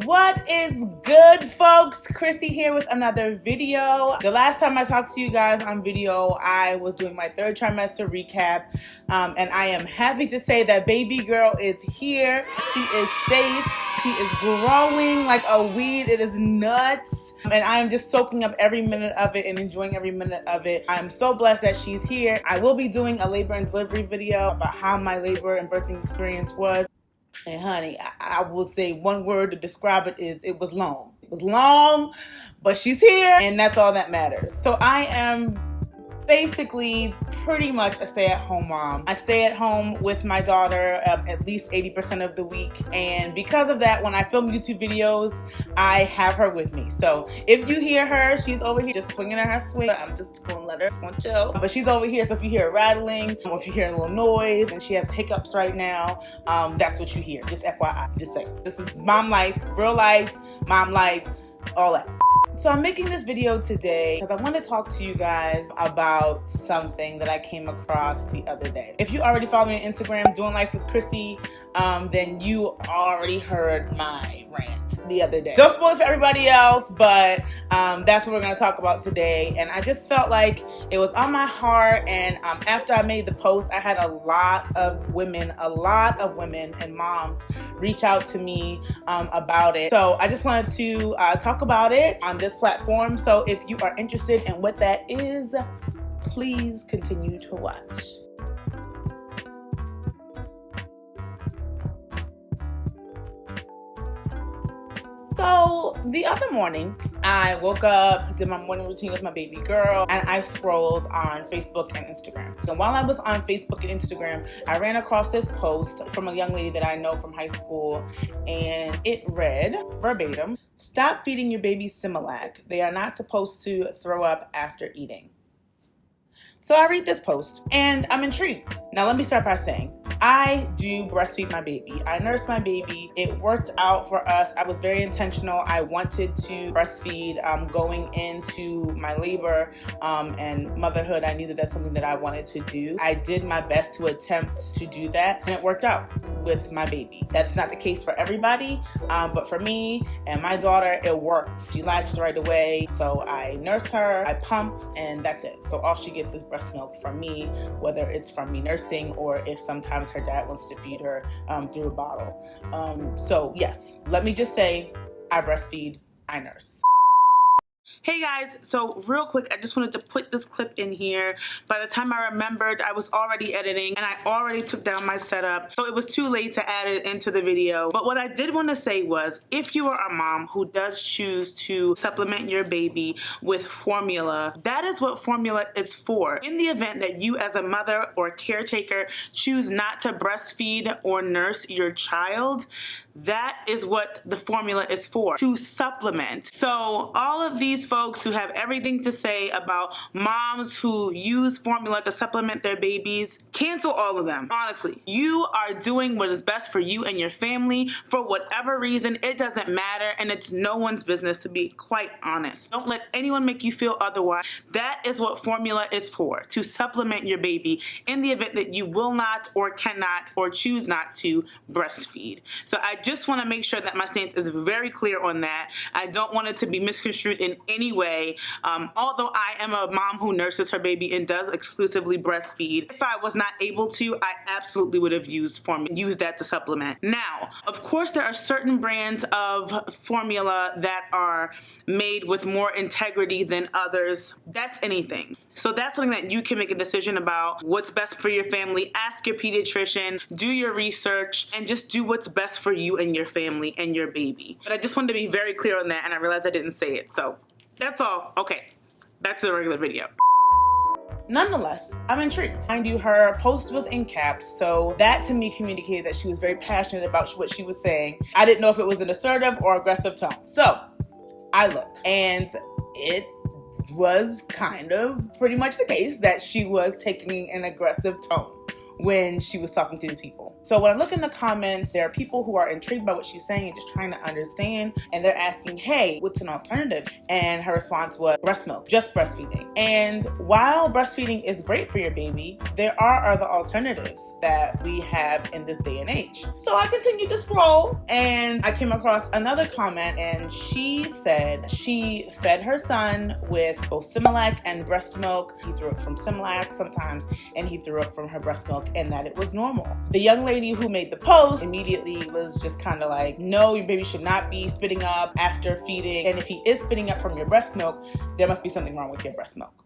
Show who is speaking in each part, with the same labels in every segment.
Speaker 1: What is good, folks? Chrissy here with another video. The last time I talked to you guys on video, I was doing my third trimester recap, and I am happy to say that baby girl is here. She is safe. She is growing like a weed. It is nuts. And I am just soaking up every minute of it and enjoying every minute of it. I'm so blessed that she's here. I will be doing a labor and delivery video about how my labor and birthing experience was. And honey, I will say one word to describe it is it was long. It was long, but she's here and that's all that matters. So I am basically pretty much a stay-at-home mom. I stay at home with my daughter at least 80% of the week, and because of that, when I film YouTube videos, I have her with me. So if you hear her, she's over here just swinging in her swing. I'm just gonna let her, just gonna chill. But she's over here, so if you hear rattling, or if you hear a little noise, and she has hiccups right now, that's what you hear. Just FYI, just say. This is mom life, real life, mom life, all that. So I'm making this video today because I want to talk to you guys about something that I came across the other day. If you already follow me on Instagram, Doing Life with Chrissy, then you already heard my rant the other day. Don't spoil it for everybody else, but that's what we're going to talk about today. And I just felt like it was on my heart, and after I made the post, I had a lot of women and moms reach out to me about it. So I just wanted to talk about it on this platform. So if you are interested in what that is, please continue to watch. So the other morning, I woke up, did my morning routine with my baby girl, and I scrolled on Facebook and Instagram. And while I was on Facebook and Instagram, I ran across this post from a young lady that I know from high school, and it read verbatim, "Stop feeding your baby Similac. They are not supposed to throw up after eating." So I read this post and I'm intrigued. Now let me start by saying, I do breastfeed my baby. I nurse my baby. It worked out for us. I was very intentional. I wanted to breastfeed going into my labor and motherhood. I knew that that's something that I wanted to do. I did my best to attempt to do that, and it worked out with my baby. That's not the case for everybody, but for me and my daughter, it worked. She latched right away. So I nurse her, I pump, and that's it. So all she gets is breast milk from me, whether it's from me nursing or if sometimes her dad wants to feed her through a bottle. So yes, let me just say, I breastfeed, I nurse. Hey guys, so real quick, I just wanted to put this clip in here. By the time I remembered, I was already editing and I already took down my setup, so it was too late to add it into the video. But what I did want to say was, if you are a mom who does choose to supplement your baby with formula, that is what formula is for. In the event that you as a mother or caretaker choose not to breastfeed or nurse your child, that is what the formula is for, to supplement. So all of these folks who have everything to say about moms who use formula to supplement their babies, cancel all of them. Honestly, you are doing what is best for you and your family for whatever reason. It doesn't matter, and it's no one's business, to be quite honest. Don't let anyone make you feel otherwise. That is what formula is for, to supplement your baby in the event that you will not or cannot or choose not to breastfeed. So I just want to make sure that my stance is very clear on that. I don't want it to be misconstrued in any way. Although I am a mom who nurses her baby and does exclusively breastfeed, if I was not able to, I absolutely would have used that to supplement. Now, of course, there are certain brands of formula that are made with more integrity than others. That's anything. So that's something that you can make a decision about. What's best for your family? Ask your pediatrician, do your research, and just do what's best for you and your family and your baby. But I just wanted to be very clear on that, and I realized I didn't say it. So that's all. Okay, back to the regular video. Nonetheless, I'm intrigued. Mind you, her post was in caps, so that to me communicated that she was very passionate about what she was saying. I didn't know if it was an assertive or aggressive tone. So I looked, and it was kind of pretty much the case that she was taking an aggressive tone when she was talking to these people. So when I look in the comments, there are people who are intrigued by what she's saying and just trying to understand, and they're asking, hey, what's an alternative? And her response was breast milk, just breastfeeding. And while breastfeeding is great for your baby, there are other alternatives that we have in this day and age. So I continued to scroll and I came across another comment, and she said she fed her son with both Similac and breast milk. He threw up from Similac sometimes and he threw up from her breast milk, and that it was normal. The young lady who made the post immediately was just kind of like, no, your baby should not be spitting up after feeding, and if he is spitting up from your breast milk, there must be something wrong with your breast milk.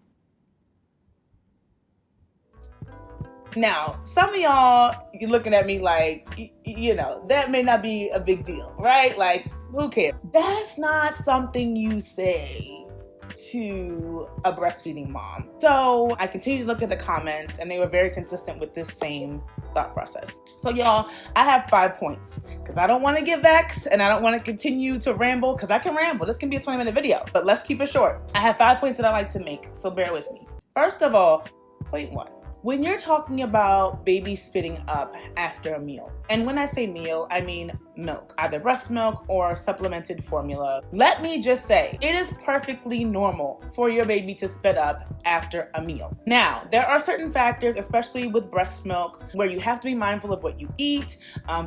Speaker 1: Now, some of y'all, you're looking at me like, that may not be a big deal, right? Like, who cares? That's not something you say to a breastfeeding mom. So I continued to look at the comments, and they were very consistent with this same thought process. So y'all, I have 5 points because I don't want to get vexed and I don't want to continue to ramble, because I can ramble. This can be a 20-minute video, but let's keep it short. I have 5 points that I like to make, so bear with me. First of all, point 1. When you're talking about baby spitting up after a meal, and when I say meal, I mean milk, either breast milk or supplemented formula, let me just say, it is perfectly normal for your baby to spit up after a meal. Now, there are certain factors, especially with breast milk, where you have to be mindful of what you eat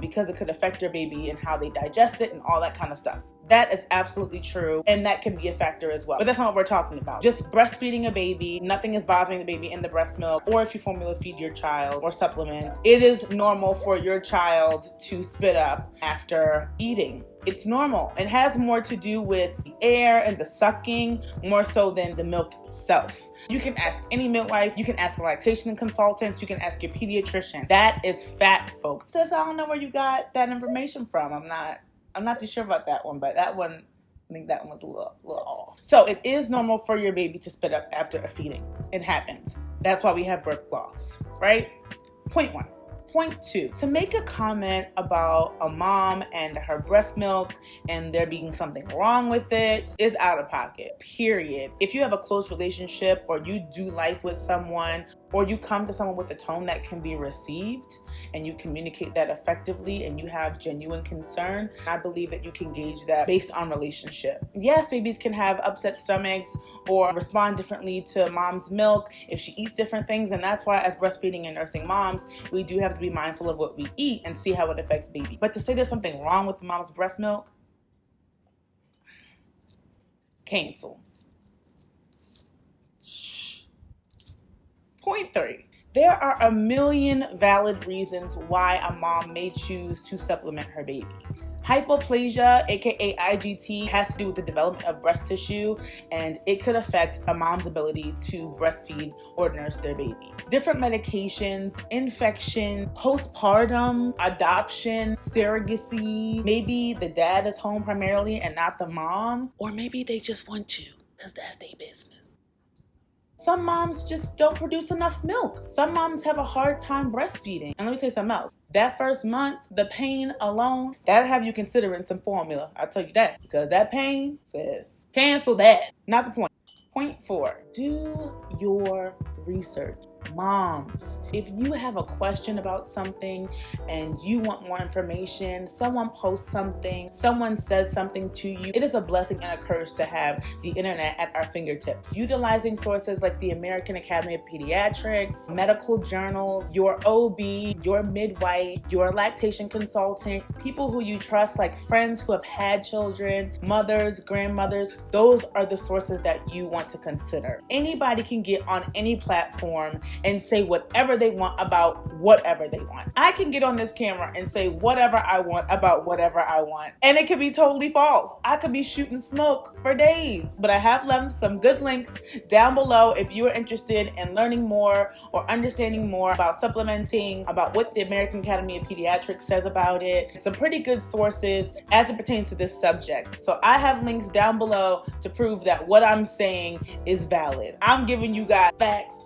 Speaker 1: because it could affect your baby and how they digest it and all that kind of stuff. That is absolutely true, and that can be a factor as well. But that's not what we're talking about. Just breastfeeding a baby, nothing is bothering the baby in the breast milk, or if you formula feed your child or supplement, it is normal for your child to spit up after eating. It's normal. It has more to do with the air and the sucking, more so than the milk itself. You can ask any midwife, you can ask a lactation consultant, you can ask your pediatrician. That is fact, folks. Says I don't know where you got that information from. I'm not too sure about that one, but that one, I think that one was a little off. So it is normal for your baby to spit up after a feeding. It happens. That's why we have birth cloths, right? Point 1. Point 2, to make a comment about a mom and her breast milk and there being something wrong with it is out of pocket, period. If you have a close relationship, or you do life with someone, or you come to someone with a tone that can be received and you communicate that effectively and you have genuine concern, I believe that you can gauge that based on relationship. Yes, babies can have upset stomachs or respond differently to mom's milk if she eats different things, and that's why as breastfeeding and nursing moms, we do have to be mindful of what we eat and see how it affects baby. But to say there's something wrong with the mom's breast milk, cancel. Point 3. There are a million valid reasons why a mom may choose to supplement her baby. Hypoplasia, aka IGT, has to do with the development of breast tissue, and it could affect a mom's ability to breastfeed or nurse their baby. Different medications, infection, postpartum, adoption, surrogacy. Maybe the dad is home primarily and not the mom, or maybe they just want to because that's their business. Some moms just don't produce enough milk. Some moms have a hard time breastfeeding. And let me tell you something else. That first month, the pain alone, that'll have you considering some formula. I'll tell you that. Because that pain says, cancel that. Not the point. Point 4, do your research. Moms, if you have a question about something and you want more information, someone posts something, someone says something to you, it is a blessing and a curse to have the internet at our fingertips. Utilizing sources like the American Academy of Pediatrics, medical journals, your OB, your midwife, your lactation consultant, people who you trust, like friends who have had children, mothers, grandmothers, those are the sources that you want to consider. Anybody can get on any platform and say whatever they want about whatever they want. I can get on this camera and say whatever I want about whatever I want, and it could be totally false. I could be shooting smoke for days, but I have left some good links down below if you are interested in learning more or understanding more about supplementing, about what the American Academy of Pediatrics says about it. Some pretty good sources as it pertains to this subject. So I have links down below to prove that what I'm saying is valid. I'm giving you guys facts,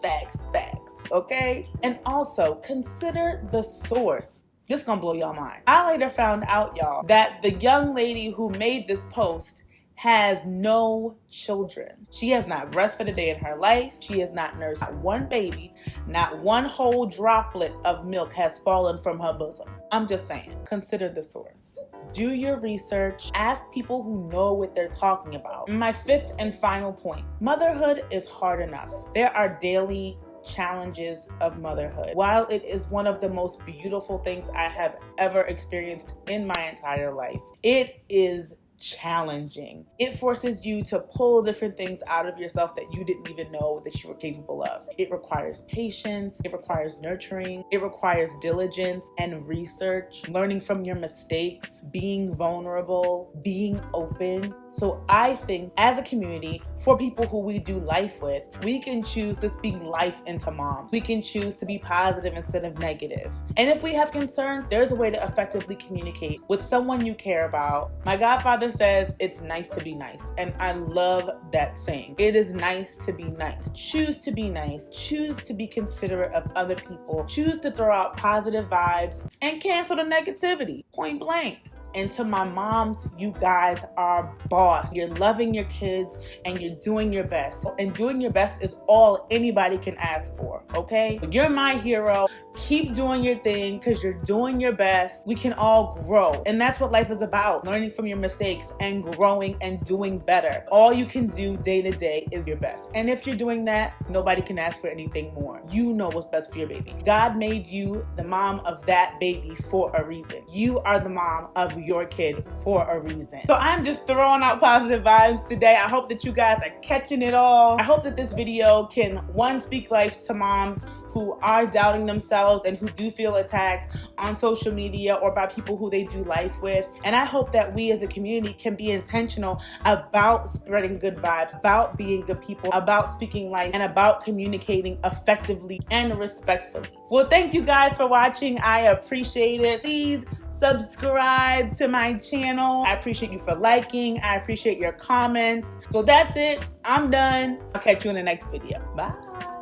Speaker 1: okay? And also consider the source. This gonna blow y'all mind. I later found out, y'all, that the young lady who made this post has no children. She has not breastfed a day in her life. She has not nursed not one baby. Not one whole droplet of milk has fallen from her bosom. I'm just saying, consider the source. Do your research. Ask people who know what they're talking about. My fifth and final point, motherhood is hard enough. There are daily challenges of motherhood. While it is one of the most beautiful things I have ever experienced in my entire life, it is challenging. It forces you to pull different things out of yourself that you didn't even know that you were capable of. It requires patience, it requires nurturing, it requires diligence and research, learning from your mistakes, being vulnerable, being open. So I think as a community, for people who we do life with, we can choose to speak life into moms. We can choose to be positive instead of negative. And if we have concerns, there's a way to effectively communicate with someone you care about. My godfather says it's nice to be nice, and I love that saying. It is nice to be nice. Choose to be nice. Choose to be considerate of other people. Choose to throw out positive vibes and cancel the negativity, point blank. And to my moms, you guys are boss. You're loving your kids and you're doing your best. And doing your best is all anybody can ask for, okay? You're my hero. Keep doing your thing because you're doing your best. We can all grow. And that's what life is about, learning from your mistakes and growing and doing better. All you can do day to day is your best. And if you're doing that, nobody can ask for anything more. You know what's best for your baby. God made you the mom of that baby for a reason. You are the mom of your kid for a reason. So I'm just throwing out positive vibes today. I hope that you guys are catching it all. I hope that this video can, one, speak life to moms who are doubting themselves and who do feel attacked on social media or by people who they do life with. And I hope that we as a community can be intentional about spreading good vibes, about being good people, about speaking life, and about communicating effectively and respectfully. Well, thank you guys for watching. I appreciate it. Please subscribe to my channel. I appreciate you for liking. I appreciate your comments. So that's it. I'm done. I'll catch you in the next video. Bye.